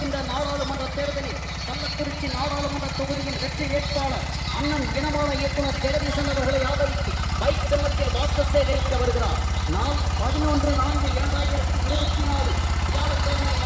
வருகின்ற நாடாளுமன்ற தேர்தலில் கள்ளக்குறிச்சி நாடாளுமன்ற தொகுதியின் வெற்றி வேட்பாளர் அண்ணன் இனமான இயக்குனர் ஜெகதீசன் அவர்களை ஆதரித்து பைக் சின்னத்தில் வாக்கு சேகரிக்க வருகிறார். நாள் 11/4/2024